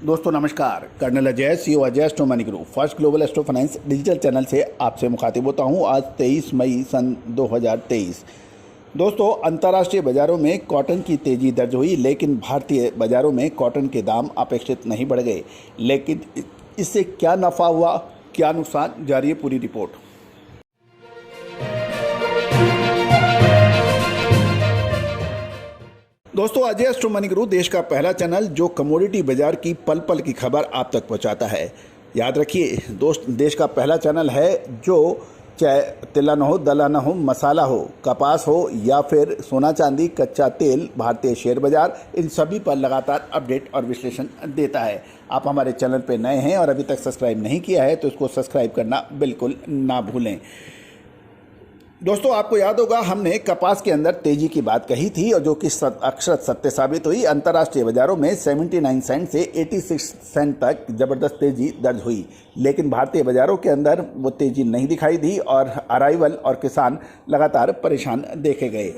दोस्तों नमस्कार। Colonel Ajay CEO Ajay astro money group first global astro finance digital channel से आपसे मुखातिब होता हूं। आज 23 मई सन 2023। दोस्तों अंतर्राष्ट्रीय बाज़ारों में कॉटन की तेज़ी दर्ज हुई, लेकिन भारतीय बाज़ारों में कॉटन के दाम अपेक्षित नहीं बढ़ गए। लेकिन इससे क्या नफ़ा हुआ, क्या नुकसान, जारी है पूरी रिपोर्ट। दोस्तों अजय एस्ट्रो मनी ग्रुप देश का पहला चैनल जो कमोडिटी बाजार की पल पल की खबर आप तक पहुंचाता है। याद रखिए दोस्त, देश का पहला चैनल है जो चाहे तिलहन हो, दलहन हो, मसाला हो, कपास हो या फिर सोना चांदी, कच्चा तेल, भारतीय शेयर बाजार, इन सभी पर लगातार अपडेट और विश्लेषण देता है। आप हमारे चैनल पर नए हैं और अभी तक सब्सक्राइब नहीं किया है तो इसको सब्सक्राइब करना बिल्कुल ना भूलें। दोस्तों आपको याद होगा हमने कपास के अंदर तेजी की बात कही थी और जो कि अक्षरत सत्य साबित हुई। अंतर्राष्ट्रीय बाजारों में 79 सेंट से 86 सेंट तक जबरदस्त तेजी दर्ज हुई, लेकिन भारतीय बाजारों के अंदर वो तेजी नहीं दिखाई दी और अराइवल और किसान लगातार परेशान देखे गए।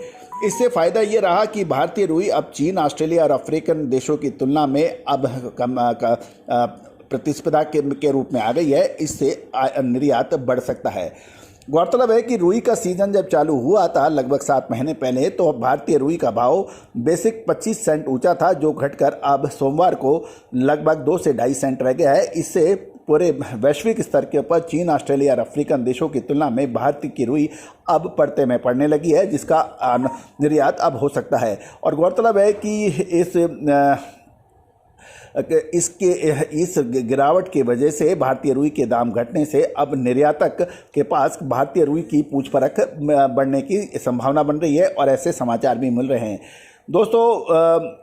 इससे फ़ायदा ये रहा कि भारतीय रुई अब चीन, ऑस्ट्रेलिया और अफ्रीकन देशों की तुलना में अब प्रतिस्पर्धा के रूप में आ गई है। इससे निर्यात बढ़ सकता है। गौरतलब है कि रुई का सीजन जब चालू हुआ था लगभग 7 महीने पहले, तो भारतीय रुई का भाव बेसिक 25 सेंट ऊंचा था, जो घटकर अब सोमवार को लगभग 2 से 2.5 सेंट रह गया है। इससे पूरे वैश्विक स्तर के ऊपर चीन, ऑस्ट्रेलिया और अफ्रीकन देशों की तुलना में भारत की रुई अब पड़ते में पड़ने लगी है, जिसका निर्यात अब हो सकता है। और गौरतलब है कि इस गिरावट की वजह से भारतीय रुई के दाम घटने से अब निर्यातक के पास भारतीय रुई की पूछ परख बढ़ने की संभावना बन रही है और ऐसे समाचार भी मिल रहे हैं। दोस्तों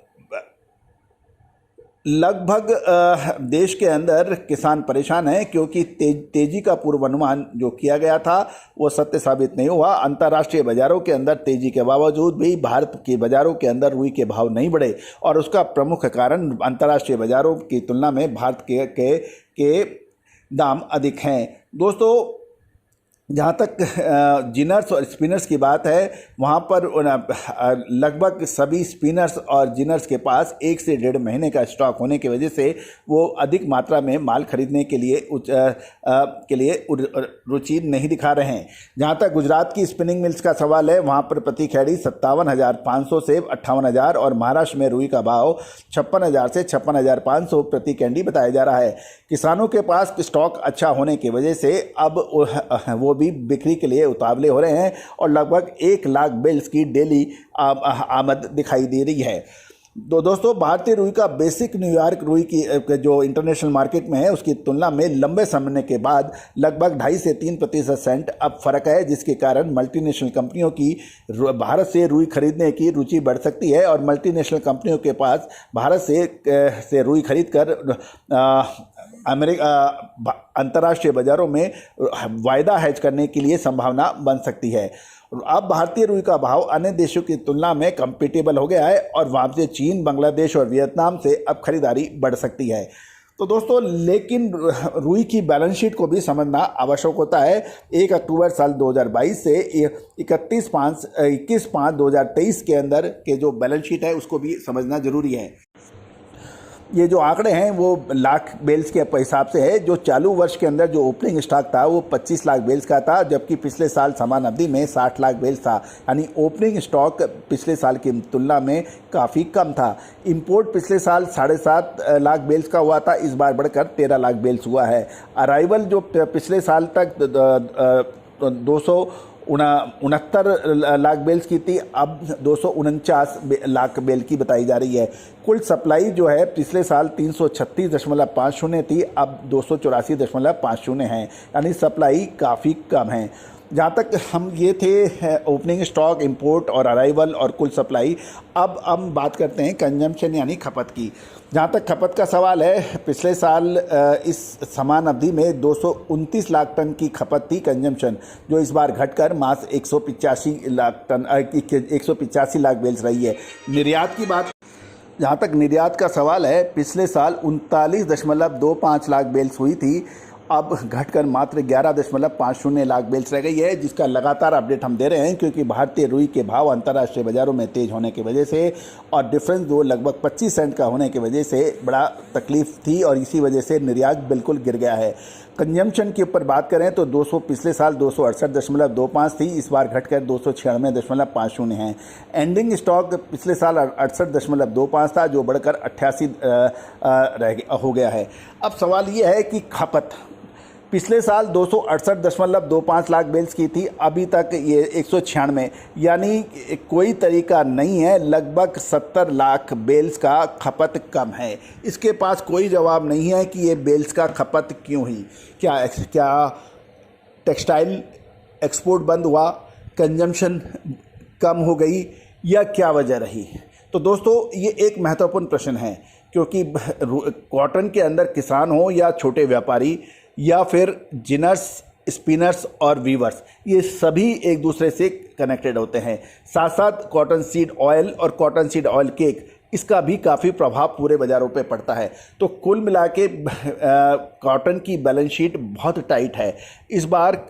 लगभग देश के अंदर किसान परेशान हैं क्योंकि तेजी का पूर्वानुमान जो किया गया था वो सत्य साबित नहीं हुआ। अंतर्राष्ट्रीय बाजारों के अंदर तेजी के बावजूद भी भारत के बाजारों के अंदर रुई के भाव नहीं बढ़े और उसका प्रमुख कारण अंतर्राष्ट्रीय बाजारों की तुलना में भारत के दाम अधिक हैं। दोस्तों जहाँ तक जिनर्स और स्पिनर्स की बात है, वहाँ पर लगभग सभी स्पिनर्स और जिनर्स के पास 1 से 1.5 महीने का स्टॉक होने की वजह से वो अधिक मात्रा में माल खरीदने के लिए रुचि नहीं दिखा रहे हैं। जहाँ तक गुजरात की स्पिनिंग मिल्स का सवाल है, वहाँ पर प्रति खेड़ी 57,500 से 58,000 और महाराष्ट्र में रुई का भाव 56,000 से 56,500 प्रति कैंडी बताया जा रहा है। किसानों के पास स्टॉक अच्छा होने की वजह से अब वो भी बिक्री के लिए उतावले हो रहे हैं और लगभग 1 लाख बेल्स की डेली आमद दिखाई दे रही है। तो दोस्तों भारतीय रुई का बेसिक न्यूयॉर्क रुई की जो इंटरनेशनल मार्केट में है उसकी तुलना में लंबे समय के बाद लगभग 2.5 से 3% सेंट अब फर्क है, जिसके कारण मल्टीनेशनल कंपनियों की भारत से रुई खरीदने की रुचि बढ़ सकती है और मल्टीनेशनल कंपनियों के पास भारत से रुई खरीद कर अंतर्राष्ट्रीय बाजारों में वायदा हेज करने के लिए संभावना बन सकती है। अब भारतीय रुई का भाव अन्य देशों की तुलना में कंपेटेबल हो गया है और वहाँ से चीन, बांग्लादेश और वियतनाम से अब खरीदारी बढ़ सकती है। तो दोस्तों लेकिन रुई की बैलेंस शीट को भी समझना आवश्यक होता है। 1 अक्टूबर साल 2022 से 21/5/2023 के अंदर के जो बैलेंस शीट है उसको भी समझना जरूरी है। ये जो आंकड़े हैं वो लाख बेल्स के हिसाब से है। जो चालू वर्ष के अंदर जो ओपनिंग स्टॉक था वो 25 लाख बेल्स का था, जबकि पिछले साल समान अवधि में 60 लाख बेल्स था। यानी ओपनिंग स्टॉक पिछले साल की तुलना में काफ़ी कम था। इंपोर्ट पिछले साल 7.5 लाख बेल्स का हुआ था, इस बार बढ़कर 13 लाख बेल्स हुआ है। अराइवल जो पिछले साल तक 269 लाख बेल्स की थी, अब 249 लाख बेल की बताई जा रही है। कुल सप्लाई जो है पिछले साल 336.50 थी, अब 284.50 है, यानी सप्लाई काफ़ी कम है। जहाँ तक हम ये थे ओपनिंग स्टॉक, इंपोर्ट और अराइवल और कुल सप्लाई। अब हम बात करते हैं कंजम्पशन यानी खपत की। जहाँ तक खपत का सवाल है, पिछले साल इस समान अवधि में 229 लाख टन की खपत थी कंजम्पशन, जो इस बार घटकर मात्र 185 लाख बेल्स रही है। निर्यात की बात, जहाँ तक निर्यात का सवाल है, पिछले साल 39.25 लाख बेल्स हुई थी अब घटकर मात्र 11.50 लाख बेल्स रह गई है, जिसका लगातार अपडेट हम दे रहे हैं क्योंकि भारतीय रुई के भाव अंतर्राष्ट्रीय बाज़ारों में तेज़ होने की वजह से और डिफरेंस जो लगभग 25 सेंट का होने की वजह से बड़ा तकलीफ थी और इसी वजह से निर्यात बिल्कुल गिर गया है। कंजम्पशन के ऊपर बात करें तो 200 पिछले साल 268.25 थी, इस बार घटकर 296.50 है। एंडिंग स्टॉक पिछले साल 68.25 था, जो बढ़कर 88 हो गया है। अब सवाल ये है कि खपत पिछले साल 268.25 लाख बेल्स की थी, अभी तक ये 196, यानी कोई तरीका नहीं है, लगभग 70 लाख बेल्स का खपत कम है। इसके पास कोई जवाब नहीं है कि ये बेल्स का खपत क्यों हुई। क्या टेक्सटाइल एक्सपोर्ट बंद हुआ, कंजम्पशन कम हो गई, या क्या वजह रही? तो दोस्तों ये एक महत्वपूर्ण प्रश्न है, क्योंकि कॉटन के अंदर किसान हो या छोटे व्यापारी या फिर जिनर्स, स्पिनर्स और वीवर्स, ये सभी एक दूसरे से कनेक्टेड होते हैं। साथ साथ कॉटन सीड ऑयल और कॉटन सीड ऑयल केक, इसका भी काफ़ी प्रभाव पूरे बाज़ारों पे पड़ता है। तो कुल मिला के कॉटन की बैलेंस शीट बहुत टाइट है। इस बार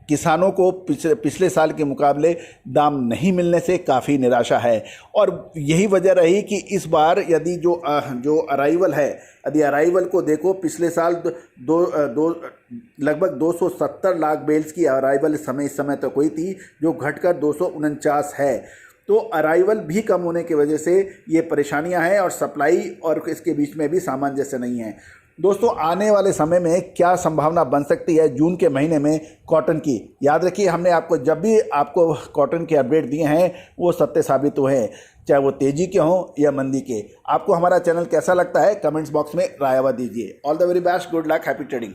किसानों को पिछले साल के मुकाबले दाम नहीं मिलने से काफ़ी निराशा है और यही वजह रही कि इस बार यदि जो अराइवल है, यदि अराइवल को देखो, पिछले साल लगभग 270 लाख बेल्स की अराइवल इस समय तक हुई थी, जो घटकर 249 है। तो अराइवल भी कम होने की वजह से ये परेशानियां हैं और सप्लाई और इसके बीच में भी सामंजस्य नहीं है। दोस्तों आने वाले समय में क्या संभावना बन सकती है जून के महीने में कॉटन की? याद रखिए, हमने आपको जब भी आपको कॉटन के अपडेट दिए हैं वो सत्य साबित हुए हैं, चाहे वो तेज़ी के हों या मंदी के। आपको हमारा चैनल कैसा लगता है कमेंट्स बॉक्स में राय दीजिए। All the very best, good luck, happy trading.